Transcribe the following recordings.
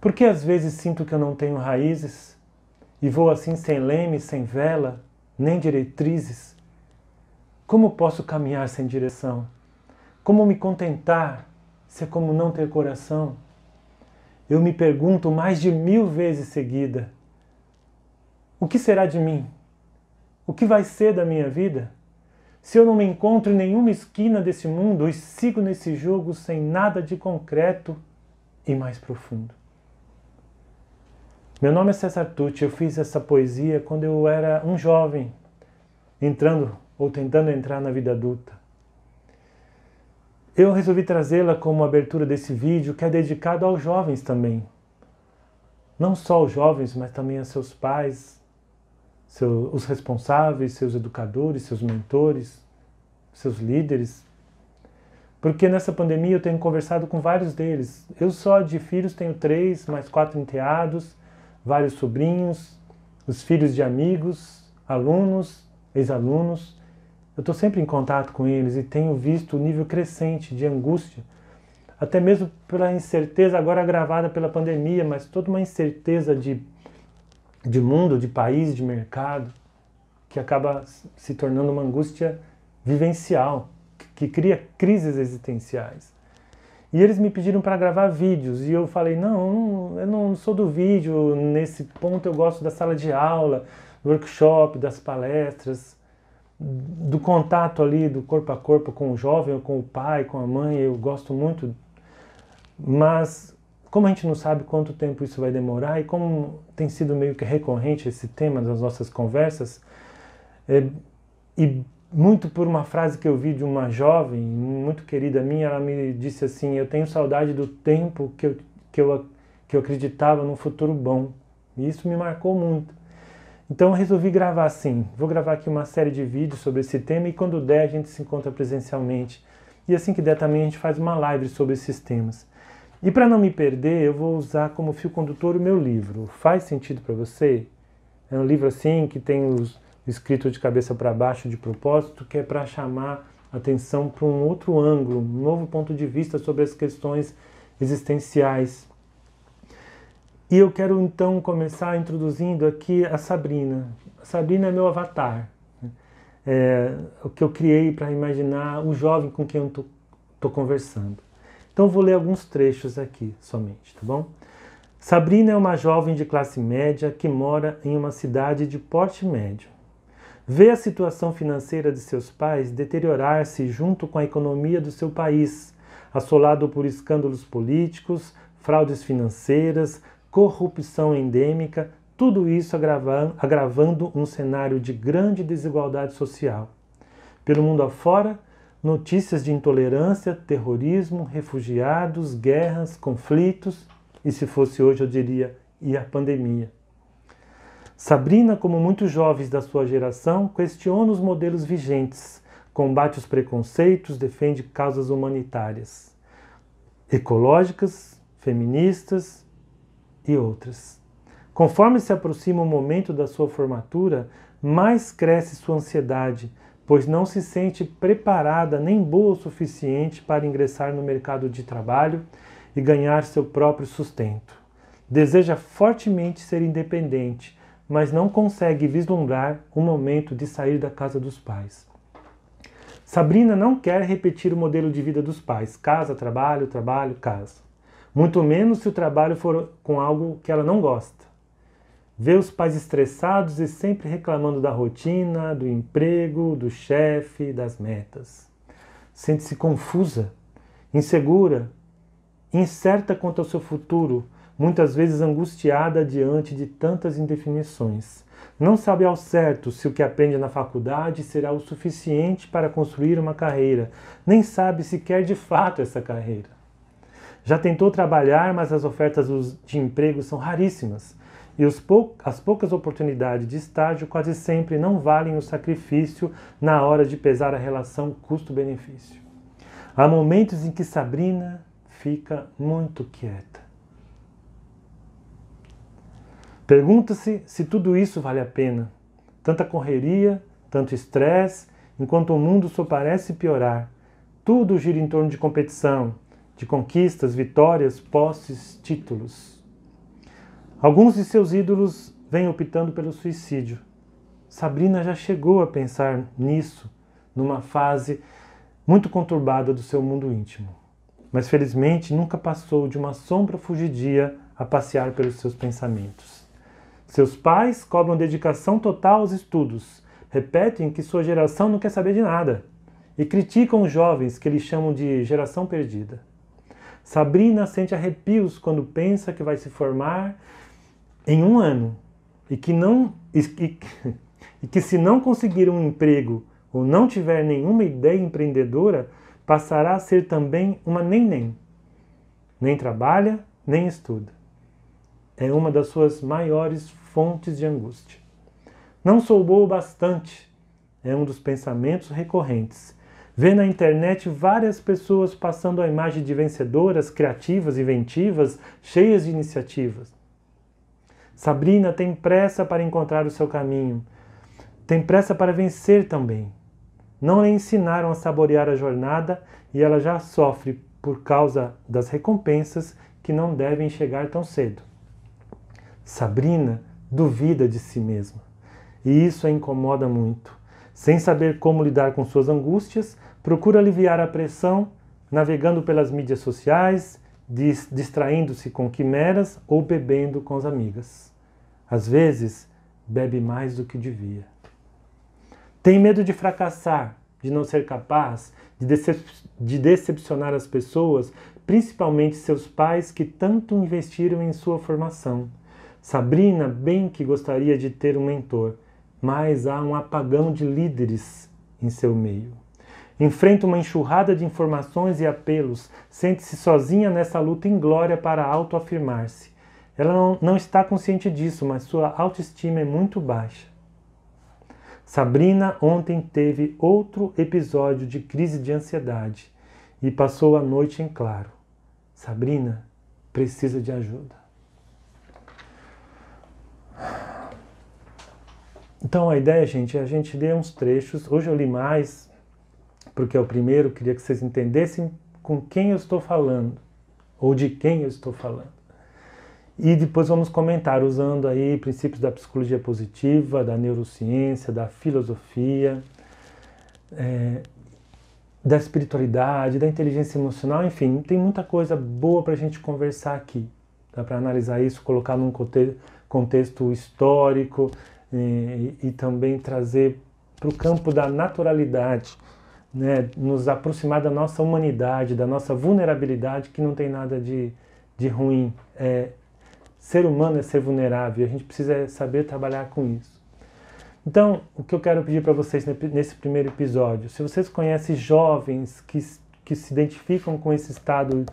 Por que às vezes sinto que eu não tenho raízes e vou assim sem leme, sem vela, nem diretrizes? Como posso caminhar sem direção? Como me contentar se é como não ter coração? Eu me pergunto mais de 1000 vezes seguida: o que será de mim? O que vai ser da minha vida? Se eu não me encontro em nenhuma esquina desse mundo e sigo nesse jogo sem nada de concreto e mais profundo. Meu nome é César Tucci, eu fiz essa poesia quando eu era um jovem, entrando ou tentando entrar na vida adulta. Eu resolvi trazê-la como abertura desse vídeo, que é dedicado aos jovens também. Não só aos jovens, mas também a seus pais, os responsáveis, seus educadores, seus mentores, seus líderes. Porque nessa pandemia eu tenho conversado com vários deles. Eu só de filhos tenho 3, mais 4 enteados, vários sobrinhos, os filhos de amigos, alunos, ex-alunos. Eu estou sempre em contato com eles e tenho visto o nível crescente de angústia, até mesmo pela incerteza agora agravada pela pandemia, mas toda uma incerteza de mundo, de país, de mercado, que acaba se tornando uma angústia vivencial, que cria crises existenciais. E eles me pediram para gravar vídeos e eu falei, não, eu não sou do vídeo, nesse ponto eu gosto da sala de aula, do workshop, das palestras, do contato ali, do corpo a corpo com o jovem, ou com o pai, com a mãe, eu gosto muito. Mas como a gente não sabe quanto tempo isso vai demorar e como tem sido meio que recorrente esse tema das nossas conversas, e muito por uma frase que eu vi de uma jovem muito querida minha, ela me disse assim, eu tenho saudade do tempo que eu acreditava num futuro bom. E isso me marcou muito. Então eu resolvi gravar assim, vou gravar aqui uma série de vídeos sobre esse tema e quando der a gente se encontra presencialmente. E assim que der também a gente faz uma live sobre esses temas. E para não me perder, eu vou usar como fio condutor o meu livro. Faz sentido para você? É um livro assim que tem os escrito de cabeça para baixo de propósito, que é para chamar atenção para um outro ângulo, um novo ponto de vista sobre as questões existenciais. E eu quero então começar introduzindo aqui a Sabrina. A Sabrina é meu avatar, o que eu criei para imaginar o jovem com quem eu estou conversando. Então eu vou ler alguns trechos aqui somente, tá bom? Sabrina é uma jovem de classe média que mora em uma cidade de porte médio. Vê a situação financeira de seus pais deteriorar-se junto com a economia do seu país, assolado por escândalos políticos, fraudes financeiras, corrupção endêmica, tudo isso agravando um cenário de grande desigualdade social. Pelo mundo afora, notícias de intolerância, terrorismo, refugiados, guerras, conflitos, e se fosse hoje eu diria, e a pandemia. Sabrina, como muitos jovens da sua geração, questiona os modelos vigentes, combate os preconceitos, defende causas humanitárias, ecológicas, feministas e outras. Conforme se aproxima o momento da sua formatura, mais cresce sua ansiedade, pois não se sente preparada nem boa o suficiente para ingressar no mercado de trabalho e ganhar seu próprio sustento. Deseja fortemente ser independente, mas não consegue vislumbrar o momento de sair da casa dos pais. Sabrina não quer repetir o modelo de vida dos pais, casa, trabalho, trabalho, casa. Muito menos se o trabalho for com algo que ela não gosta. Vê os pais estressados e sempre reclamando da rotina, do emprego, do chefe, das metas. Sente-se confusa, insegura, incerta quanto ao seu futuro, muitas vezes angustiada diante de tantas indefinições. Não sabe ao certo se o que aprende na faculdade será o suficiente para construir uma carreira, nem sabe se quer de fato essa carreira. Já tentou trabalhar, mas as ofertas de emprego são raríssimas, e as poucas oportunidades de estágio quase sempre não valem o sacrifício na hora de pesar a relação custo-benefício. Há momentos em que Sabrina fica muito quieta. Pergunta-se se tudo isso vale a pena. Tanta correria, tanto estresse, enquanto o mundo só parece piorar. Tudo gira em torno de competição, de conquistas, vitórias, posses, títulos. Alguns de seus ídolos vêm optando pelo suicídio. Sabrina já chegou a pensar nisso numa fase muito conturbada do seu mundo íntimo. Mas felizmente nunca passou de uma sombra fugidia a passear pelos seus pensamentos. Seus pais cobram dedicação total aos estudos, repetem que sua geração não quer saber de nada e criticam os jovens que eles chamam de geração perdida. Sabrina sente arrepios quando pensa que vai se formar em um ano e que se não conseguir um emprego ou não tiver nenhuma ideia empreendedora, passará a ser também uma nem-nem. Nem trabalha, nem estuda. É uma das suas maiores fontes de angústia. Não sou boa o bastante, é um dos pensamentos recorrentes. Vê na internet várias pessoas passando a imagem de vencedoras, criativas, inventivas, cheias de iniciativas. Sabrina tem pressa para encontrar o seu caminho. Tem pressa para vencer também. Não lhe ensinaram a saborear a jornada e ela já sofre por causa das recompensas que não devem chegar tão cedo. Sabrina duvida de si mesma e isso a incomoda muito. Sem saber como lidar com suas angústias, procura aliviar a pressão navegando pelas mídias sociais, distraindo-se com quimeras ou bebendo com as amigas. Às vezes, bebe mais do que devia. Tem medo de fracassar, de não ser capaz, de decepcionar as pessoas, principalmente seus pais que tanto investiram em sua formação. Sabrina bem que gostaria de ter um mentor, mas há um apagão de líderes em seu meio. Enfrenta uma enxurrada de informações e apelos, sente-se sozinha nessa luta inglória para autoafirmar-se. Ela não está consciente disso, mas sua autoestima é muito baixa. Sabrina ontem teve outro episódio de crise de ansiedade e passou a noite em claro. Sabrina precisa de ajuda. Então a ideia, gente, é a gente ler uns trechos. Hoje eu li mais, porque é o primeiro, queria que vocês entendessem com quem eu estou falando, ou de quem eu estou falando. E depois vamos comentar usando aí princípios da psicologia positiva, da neurociência, da filosofia, da espiritualidade, da inteligência emocional, enfim, tem muita coisa boa para a gente conversar aqui. Dá para analisar isso, colocar num contexto histórico e também trazer para o campo da naturalidade, né? Nos aproximar da nossa humanidade, da nossa vulnerabilidade, que não tem nada de ruim. Ser humano é ser vulnerável, a gente precisa saber trabalhar com isso. Então, o que eu quero pedir para vocês nesse primeiro episódio, se vocês conhecem jovens que se identificam com esse estado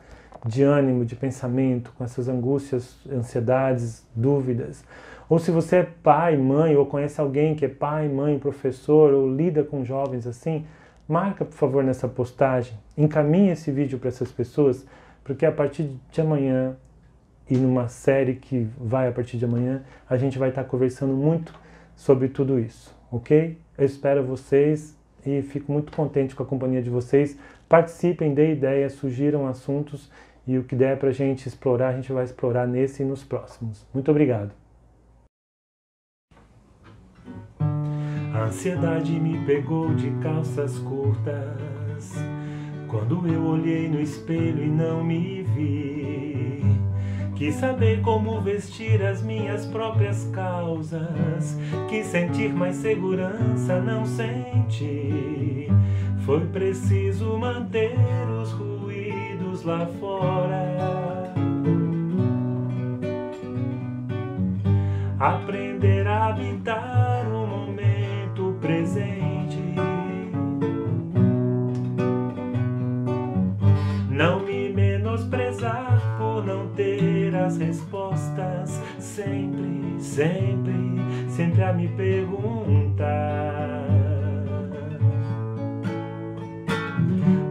de ânimo, de pensamento, com essas angústias, ansiedades, dúvidas, ou se você é pai, mãe, ou conhece alguém que é pai, mãe, professor, ou lida com jovens assim, marca, por favor, nessa postagem, encaminhe esse vídeo para essas pessoas, porque a partir de amanhã, e numa série que vai a partir de amanhã, a gente vai estar conversando muito sobre tudo isso, ok? Eu espero vocês e fico muito contente com a companhia de vocês. Participem, dêem ideias, sugiram assuntos e o que der para a gente explorar, a gente vai explorar nesse e nos próximos. Muito obrigado. A ansiedade me pegou de calças curtas, quando eu olhei no espelho e não me vi. Quis saber como vestir as minhas próprias causas, quis sentir mais segurança, não senti. Foi preciso manter os ruídos lá fora, aprender a habitar o momento presente, não me menosprezar por não ter as respostas, sempre, sempre, sempre a me perguntar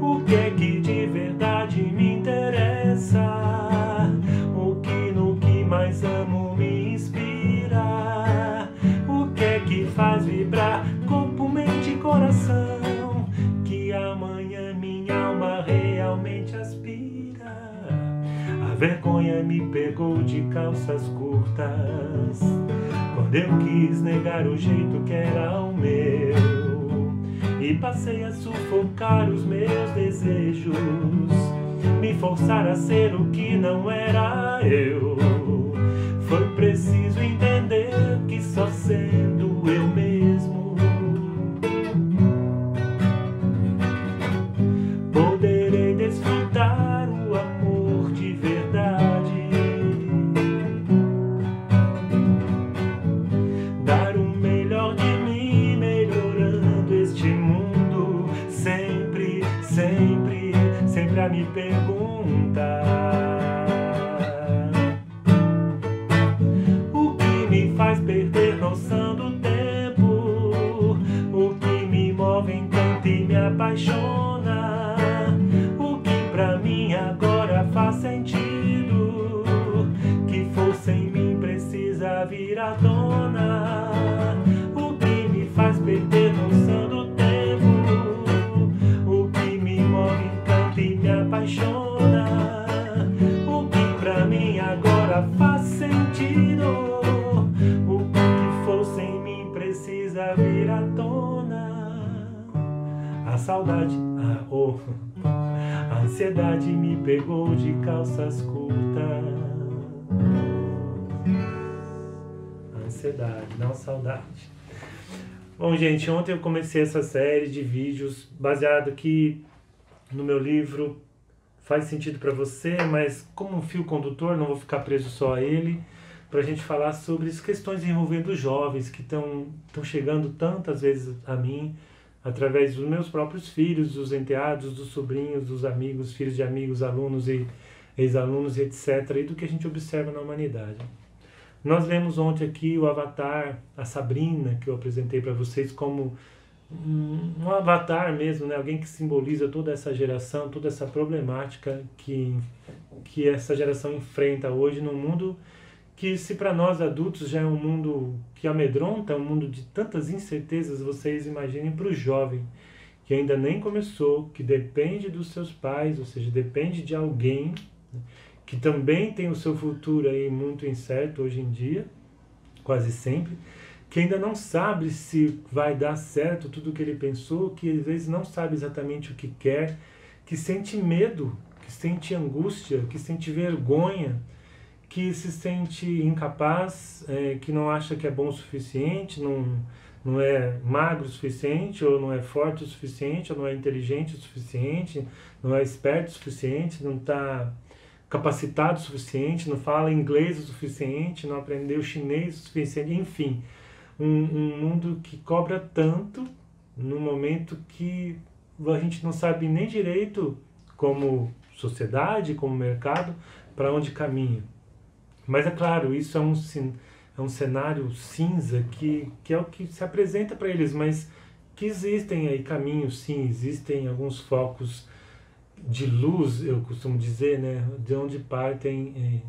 o que é que de verdade me interessa, o que no que mais amo me inspira, o que é que faz vibrar corpo, mente e coração, que amanhã minha alma realmente aspira. A Vergonha me pegou de calças curtas, quando eu quis negar o jeito que era o meu, e passei a sufocar os meus desejos, me forçar a ser o que não era eu. Foi preciso entender que só sendo eu mesmo poderei desfrutar o amor de verdade, dar o melhor de mim, melhorando este mundo, sempre, sempre, sempre a me perguntar o que me faz perder noção do tempo, o que me move, encanta e me apaixona, o que pra mim agora faz sentido, que força em mim precisa vir à tona, o que me faz perder noção do tempo, o que me move, encanta e me apaixona, o que pra mim agora faz sentido, o que força em mim precisa vir à tona. A saudade, a ansiedade me pegou de calças curtas. A ansiedade, não a saudade. Bom, gente, ontem eu comecei essa série de vídeos baseado aqui no meu livro Faz Sentido para Você, mas como um fio condutor, não vou ficar preso só a ele, para a gente falar sobre as questões envolvendo os jovens que estão chegando tantas vezes a mim, através dos meus próprios filhos, dos enteados, dos sobrinhos, dos amigos, filhos de amigos, alunos e ex-alunos, etc., e do que a gente observa na humanidade. Nós vemos ontem aqui o avatar, a Sabrina, que eu apresentei para vocês como um avatar mesmo, né? Alguém que simboliza toda essa geração, toda essa problemática que essa geração enfrenta hoje num mundo que, se para nós adultos já é um mundo que amedronta, um mundo de tantas incertezas, vocês imaginem para o jovem que ainda nem começou, que depende dos seus pais, ou seja, depende de alguém, né, que também tem o seu futuro aí muito incerto hoje em dia, quase sempre, que ainda não sabe se vai dar certo tudo o que ele pensou, que às vezes não sabe exatamente o que quer, que sente medo, que sente angústia, que sente vergonha, que se sente incapaz, que não acha que é bom o suficiente, não é magro o suficiente, ou não é forte o suficiente, ou não é inteligente o suficiente, não é esperto o suficiente, não está capacitado o suficiente, não fala inglês o suficiente, não aprendeu chinês o suficiente, enfim. Um mundo que cobra tanto no momento que a gente não sabe nem direito, como sociedade, como mercado, para onde caminha. Mas é claro, isso é um cenário cinza que é o que se apresenta para eles, mas que existem aí caminhos, sim, existem alguns focos de luz, eu costumo dizer, né, de onde partem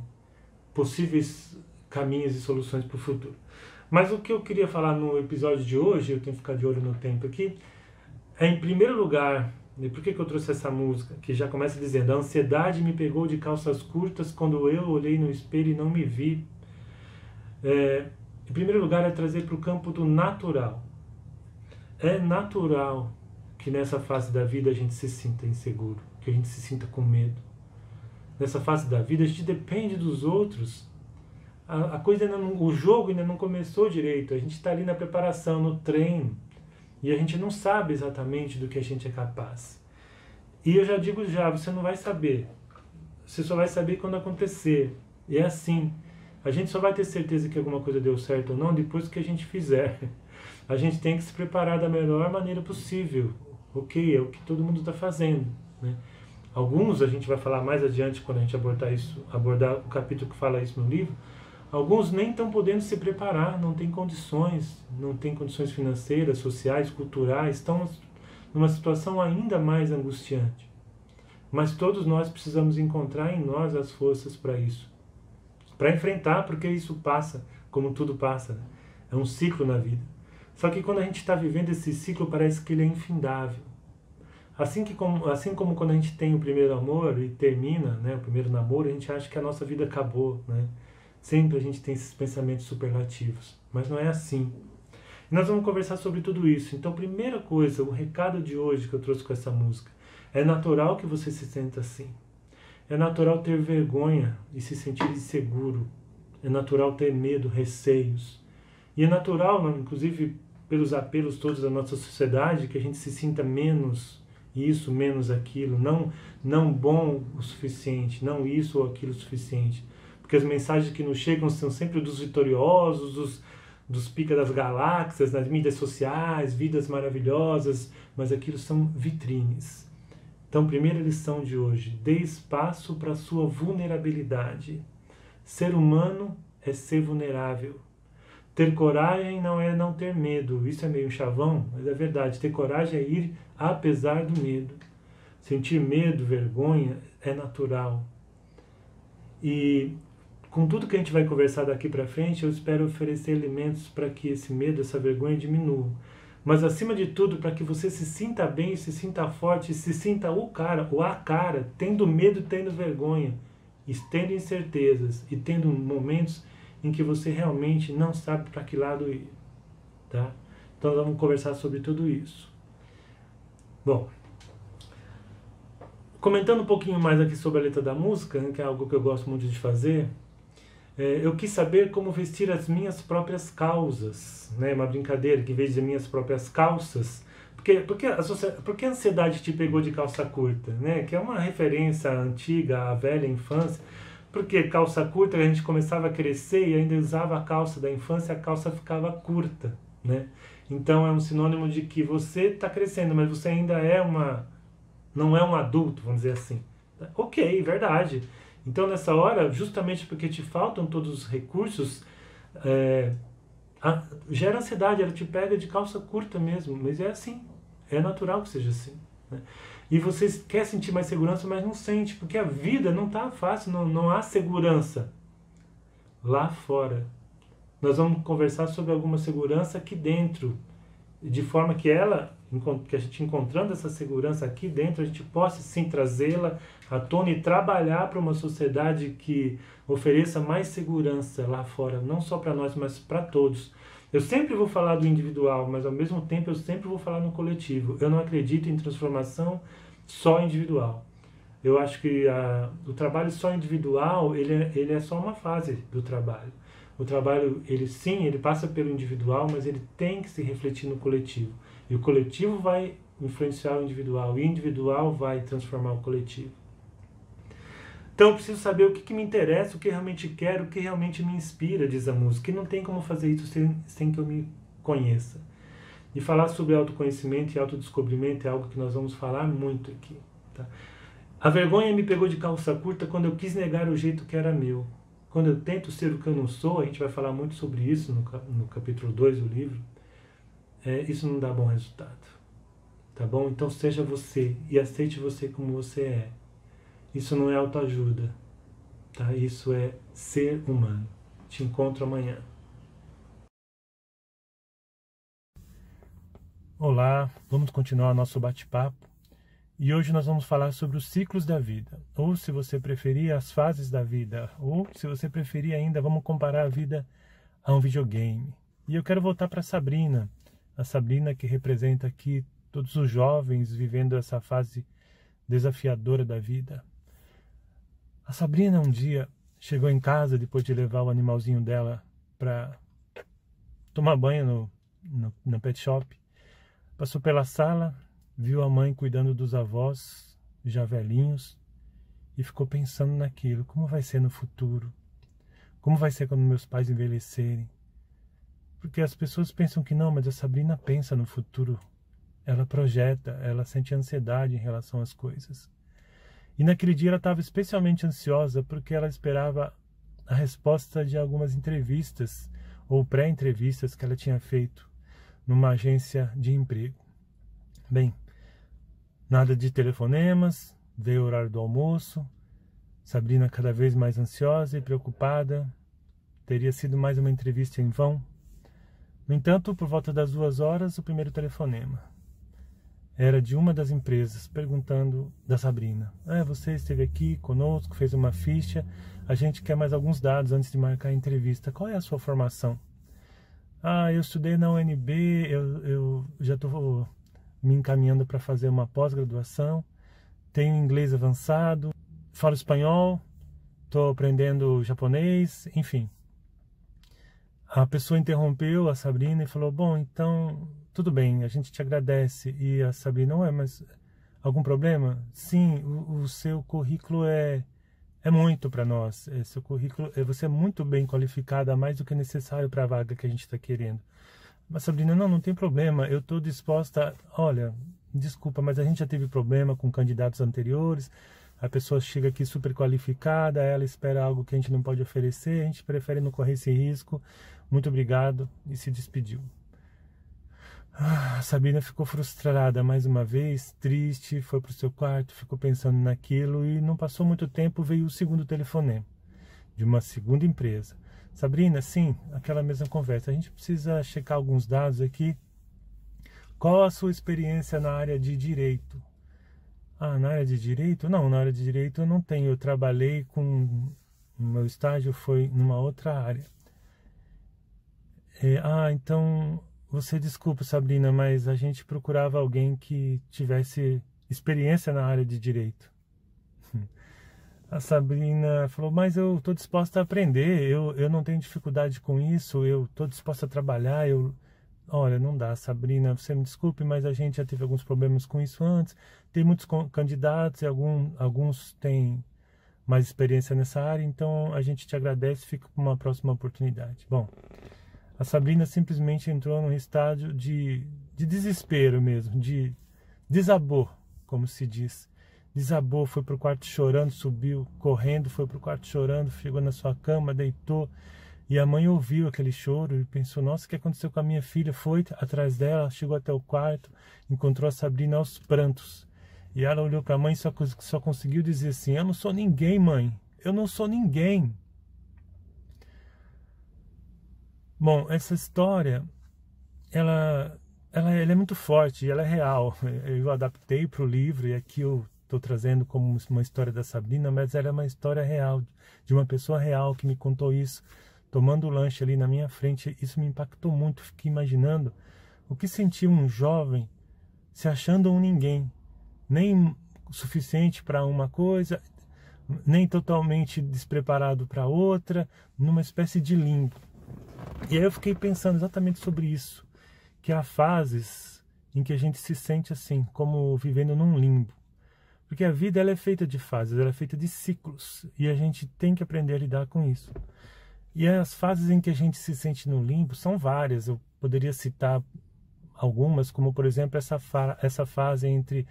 possíveis caminhos e soluções para o futuro. Mas o que eu queria falar no episódio de hoje, eu tenho que ficar de olho no tempo aqui, é, em primeiro lugar, e por que eu trouxe essa música? Que já começa dizendo: a ansiedade me pegou de calças curtas quando eu olhei no espelho e não me vi. Em primeiro lugar, é trazer para o campo do natural. É natural que nessa fase da vida a gente se sinta inseguro, que a gente se sinta com medo. Nessa fase da vida a gente depende dos outros. A coisa ainda não, o jogo ainda não começou direito. A gente está ali na preparação, no treino. E a gente não sabe exatamente do que a gente é capaz. E eu já digo você não vai saber. Você só vai saber quando acontecer. E é assim. A gente só vai ter certeza que alguma coisa deu certo ou não depois que a gente fizer. A gente tem que se preparar da melhor maneira possível. Ok, é o que todo mundo está fazendo, né? Alguns, a gente vai falar mais adiante quando a gente abordar o capítulo que fala isso no livro, alguns nem estão podendo se preparar, não têm condições financeiras, sociais, culturais, estão numa situação ainda mais angustiante. Mas todos nós precisamos encontrar em nós as forças para isso, para enfrentar, porque isso passa, como tudo passa, né? É um ciclo na vida. Só que quando a gente está vivendo esse ciclo, parece que ele é infindável. Assim como quando a gente tem o primeiro amor e termina, né, o primeiro namoro, a gente acha que a nossa vida acabou, né? Sempre a gente tem esses pensamentos superlativos, mas não é assim. Nós vamos conversar sobre tudo isso. Então, primeira coisa, o recado de hoje que eu trouxe com essa música: é natural que você se sinta assim. É natural ter vergonha e se sentir inseguro. É natural ter medo, receios. E é natural, inclusive pelos apelos todos da nossa sociedade, que a gente se sinta menos isso, menos aquilo, não bom o suficiente, não isso ou aquilo o suficiente. Porque as mensagens que nos chegam são sempre dos vitoriosos, dos pica das galáxias, nas mídias sociais, vidas maravilhosas, mas aquilo são vitrines. Então, primeira lição de hoje: dê espaço para a sua vulnerabilidade. Ser humano é ser vulnerável. Ter coragem não é não ter medo. Isso é meio chavão, mas é verdade. Ter coragem é ir apesar do medo. Sentir medo, vergonha, é natural. E com tudo que a gente vai conversar daqui para frente, eu espero oferecer elementos para que esse medo, essa vergonha diminuam. Mas acima de tudo, para que você se sinta bem, se sinta forte, se sinta o cara ou a cara, tendo medo, tendo vergonha, e tendo incertezas e tendo momentos em que você realmente não sabe para que lado ir, tá? Então vamos conversar sobre tudo isso. Bom, comentando um pouquinho mais aqui sobre a letra da música, que é algo que eu gosto muito de fazer, eu quis saber como vestir as minhas próprias causas, né? Uma brincadeira que em vez de minhas próprias calças, porque a ansiedade te pegou de calça curta, né? Que é uma referência antiga à velha infância. Porque calça curta, a gente começava a crescer e ainda usava a calça da infância, a calça ficava curta, né? Então é um sinônimo de que você está crescendo, mas você ainda não é um adulto, vamos dizer assim. Ok, verdade. Então nessa hora, justamente porque te faltam todos os recursos, gera ansiedade, ela te pega de calça curta mesmo, mas é assim, é natural que seja assim, né? E você quer sentir mais segurança, mas não sente, porque a vida não está fácil, não há segurança lá fora. Nós vamos conversar sobre alguma segurança aqui dentro, de forma que que a gente encontrando essa segurança aqui dentro, a gente possa sim trazê-la à tona e trabalhar para uma sociedade que ofereça mais segurança lá fora, não só para nós, mas para todos. Eu sempre vou falar do individual, mas ao mesmo tempo eu sempre vou falar no coletivo. Eu não acredito em transformação só individual. Eu acho que o trabalho só individual, ele é só uma fase do trabalho. O trabalho, ele passa pelo individual, mas ele tem que se refletir no coletivo. E o coletivo vai influenciar o individual, e o individual vai transformar o coletivo. Então eu preciso saber o que me interessa, o que realmente quero, o que realmente me inspira, diz a música. E não tem como fazer isso sem que eu me conheça. E falar sobre autoconhecimento e autodescobrimento é algo que nós vamos falar muito aqui. Tá? A vergonha me pegou de calça curta quando eu quis negar o jeito que era meu. Quando eu tento ser o que eu não sou, a gente vai falar muito sobre isso no capítulo 2 do livro, isso não dá bom resultado. Tá bom? Então seja você e aceite você como você é. Isso não é autoajuda, tá? Isso é ser humano. Te encontro amanhã. Olá, vamos continuar nosso bate-papo. E hoje nós vamos falar sobre os ciclos da vida. Ou, se você preferir, as fases da vida. Ou, se você preferir ainda, vamos comparar a vida a um videogame. E eu quero voltar para Sabrina. A Sabrina que representa aqui todos os jovens vivendo essa fase desafiadora da vida. A Sabrina um dia chegou em casa depois de levar o animalzinho dela para tomar banho no pet shop. Passou pela sala, viu a mãe cuidando dos avós, já velhinhos, e ficou pensando naquilo. Como vai ser no futuro? Como vai ser quando meus pais envelhecerem? Porque as pessoas pensam que não, mas a Sabrina pensa no futuro. Ela projeta, ela sente ansiedade em relação às coisas. E naquele dia ela estava especialmente ansiosa porque ela esperava a resposta de algumas entrevistas ou pré-entrevistas que ela tinha feito numa agência de emprego. Bem, nada de telefonemas, veio o horário do almoço, Sabrina cada vez mais ansiosa e preocupada, teria sido mais uma entrevista em vão. No entanto, por volta das 2 horas, o primeiro telefonema. era de uma das empresas, perguntando da Sabrina. Você esteve aqui conosco, fez uma ficha, a gente quer mais alguns dados antes de marcar a entrevista. Qual é a sua formação? Eu estudei na UNB, eu já estou me encaminhando para fazer uma pós-graduação, tenho inglês avançado, falo espanhol, estou aprendendo japonês, enfim. A pessoa interrompeu a Sabrina e falou, bom, então, tudo bem, a gente te agradece. E a Sabrina, mas algum problema? Sim, o seu currículo é muito para nós. Seu currículo, você é muito bem qualificada, mais do que necessário para a vaga que a gente está querendo. Mas Sabrina, não tem problema, eu estou disposta, olha, desculpa, mas a gente já teve problema com candidatos anteriores, a pessoa chega aqui super qualificada, ela espera algo que a gente não pode oferecer, a gente prefere não correr esse risco, muito obrigado, e se despediu. A Sabrina ficou frustrada mais uma vez, triste, foi para o seu quarto, ficou pensando naquilo e não passou muito tempo, veio o segundo telefonema de uma segunda empresa. Sabrina, sim, aquela mesma conversa, a gente precisa checar alguns dados aqui. Qual a sua experiência na área de direito? Na área de direito? Não, na área de direito eu não tenho, eu trabalhei com... O meu estágio foi numa outra área. Então, você desculpa, Sabrina, mas a gente procurava alguém que tivesse experiência na área de direito. A Sabrina falou, mas eu estou disposta a aprender, eu não tenho dificuldade com isso, eu estou disposta a trabalhar, Olha, não dá, Sabrina, você me desculpe, mas a gente já teve alguns problemas com isso antes, tem muitos candidatos e alguns têm mais experiência nessa área, então a gente te agradece e fica para uma próxima oportunidade. Bom, a Sabrina simplesmente entrou num estágio de desespero mesmo, de desabou, como se diz. Desabou, foi para o quarto chorando, subiu correndo, foi para o quarto chorando, chegou na sua cama, deitou. E a mãe ouviu aquele choro e pensou, nossa, o que aconteceu com a minha filha? Foi atrás dela, chegou até o quarto, encontrou a Sabrina aos prantos. E ela olhou para a mãe e só conseguiu dizer assim, eu não sou ninguém, mãe, eu não sou ninguém. Bom, essa história, ela é muito forte, ela é real. Eu adaptei para o livro e aqui eu estou trazendo como uma história da Sabrina, mas ela é uma história real, de uma pessoa real que me contou isso, tomando o lanche ali na minha frente. Isso me impactou muito, fiquei imaginando o que sentiu um jovem se achando um ninguém, nem suficiente para uma coisa, nem totalmente despreparado para outra, numa espécie de limbo. E aí eu fiquei pensando exatamente sobre isso, que há fases em que a gente se sente assim, como vivendo num limbo. Porque a vida ela é feita de fases, ela é feita de ciclos, e a gente tem que aprender a lidar com isso. E as fases em que a gente se sente no limbo são várias, eu poderia citar algumas, como por exemplo essa fase entre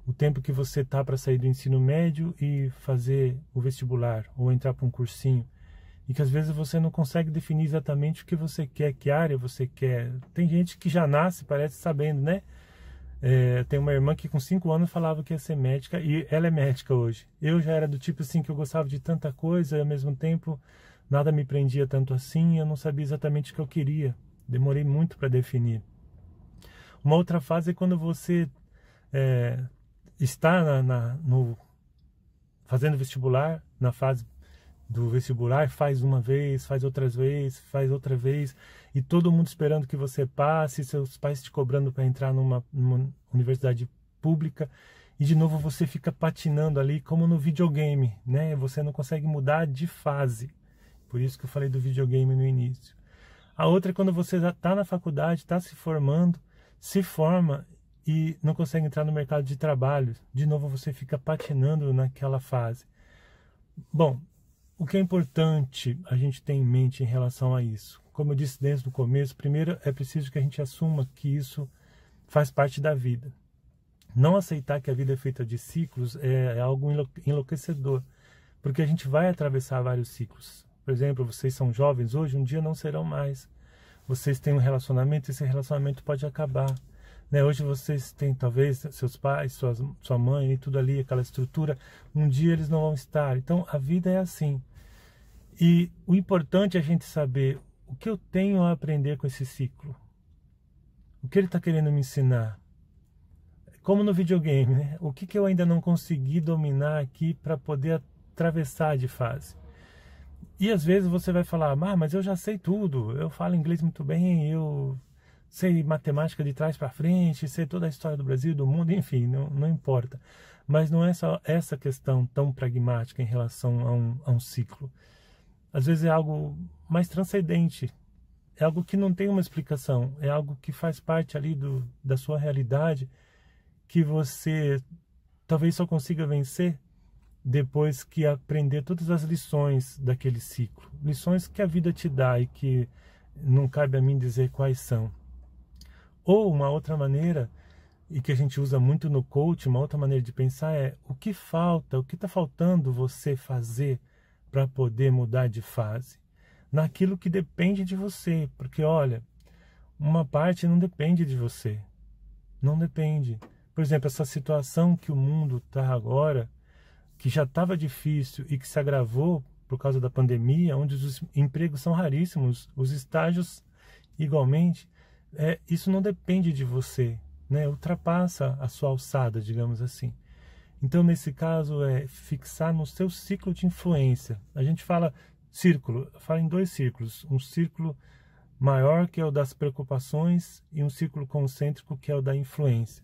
o tempo que você está para sair do ensino médio e fazer o vestibular, ou entrar para um cursinho. E que às vezes você não consegue definir exatamente o que você quer, que área você quer. Tem gente que já nasce, parece, sabendo, né? Tem uma irmã que com 5 anos falava que ia ser médica, e ela é médica hoje. Eu já era do tipo assim, que eu gostava de tanta coisa, e ao mesmo tempo nada me prendia tanto assim, eu não sabia exatamente o que eu queria. Demorei muito para definir. Uma outra fase é quando você está fazendo vestibular, na fase do vestibular, faz uma vez, faz outras vezes, faz outra vez, e todo mundo esperando que você passe, seus pais te cobrando para entrar numa universidade pública, e de novo você fica patinando ali como no videogame, né? Você não consegue mudar de fase. Por isso que eu falei do videogame no início. A outra é quando você já está na faculdade, está se formando, se forma e não consegue entrar no mercado de trabalho. De novo você fica patinando naquela fase. Bom, o que é importante a gente ter em mente em relação a isso? Como eu disse desde o começo, primeiro é preciso que a gente assuma que isso faz parte da vida. Não aceitar que a vida é feita de ciclos é algo enlouquecedor, porque a gente vai atravessar vários ciclos. Por exemplo, vocês são jovens hoje, um dia não serão mais. Vocês têm um relacionamento, esse relacionamento pode acabar. Hoje vocês têm talvez seus pais, sua mãe e tudo ali, aquela estrutura, um dia eles não vão estar. Então a vida é assim. E o importante é a gente saber o que eu tenho a aprender com esse ciclo. O que ele está querendo me ensinar? como no videogame, né? O que eu ainda não consegui dominar aqui para poder atravessar de fase? E às vezes você vai falar, mas eu já sei tudo, eu falo inglês muito bem, eu sei matemática de trás para frente, sei toda a história do Brasil, do mundo, enfim, não importa. Mas não é só essa questão tão pragmática em relação a um ciclo. Às vezes é algo mais transcendente, é algo que não tem uma explicação, é algo que faz parte ali da sua realidade, que você talvez só consiga vencer depois que aprender todas as lições daquele ciclo. Lições que a vida te dá e que não cabe a mim dizer quais são. Ou uma outra maneira, e que a gente usa muito no coaching, uma outra maneira de pensar é o que falta, o que está faltando você fazer para poder mudar de fase. Naquilo que depende de você, porque olha, uma parte não depende de você, não depende. Por exemplo, essa situação que o mundo está agora, que já estava difícil e que se agravou por causa da pandemia, onde os empregos são raríssimos, os estágios igualmente, isso não depende de você, né? Ultrapassa a sua alçada, digamos assim. Então, nesse caso, é fixar no seu ciclo de influência. A gente fala em 2 círculos. Um círculo maior, que é o das preocupações, e um círculo concêntrico, que é o da influência.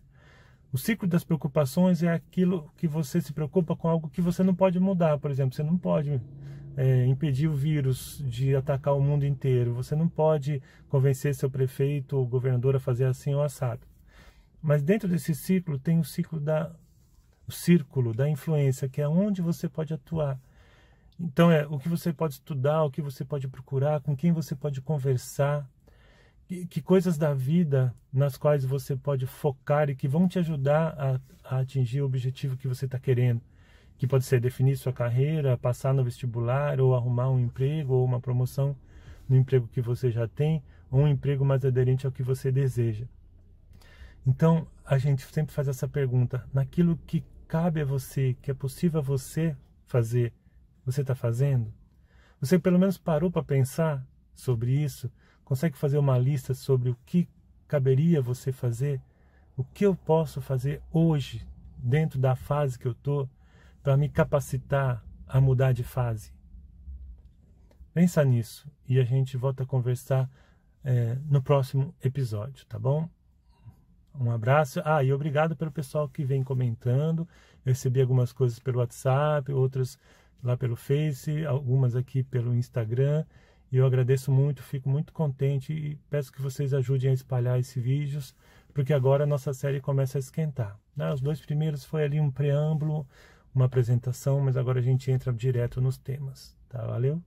O ciclo das preocupações é aquilo que você se preocupa com algo que você não pode mudar. Por exemplo, você não pode impedir o vírus de atacar o mundo inteiro. Você não pode convencer seu prefeito ou governador a fazer assim ou assado. Mas dentro desse ciclo tem o círculo da influência, que é onde você pode atuar. Então o que você pode estudar, o que você pode procurar, com quem você pode conversar, que coisas da vida nas quais você pode focar e que vão te ajudar a atingir o objetivo que você está querendo. Que pode ser definir sua carreira, passar no vestibular, ou arrumar um emprego, ou uma promoção no emprego que você já tem, ou um emprego mais aderente ao que você deseja. Então, a gente sempre faz essa pergunta, naquilo que cabe a você, que é possível a você fazer, você está fazendo? Você pelo menos parou para pensar sobre isso? Consegue fazer uma lista sobre o que caberia você fazer? O que eu posso fazer hoje, dentro da fase que eu estou, para me capacitar a mudar de fase? Pensa nisso e a gente volta a conversar no próximo episódio, tá bom? Um abraço. E obrigado pelo pessoal que vem comentando. Eu recebi algumas coisas pelo WhatsApp, outras lá pelo Face, algumas aqui pelo Instagram. E eu agradeço muito, fico muito contente e peço que vocês ajudem a espalhar esses vídeos, porque agora a nossa série começa a esquentar, né? Os 2 primeiros foi ali um preâmbulo, uma apresentação, mas agora a gente entra direto nos temas, tá? Valeu?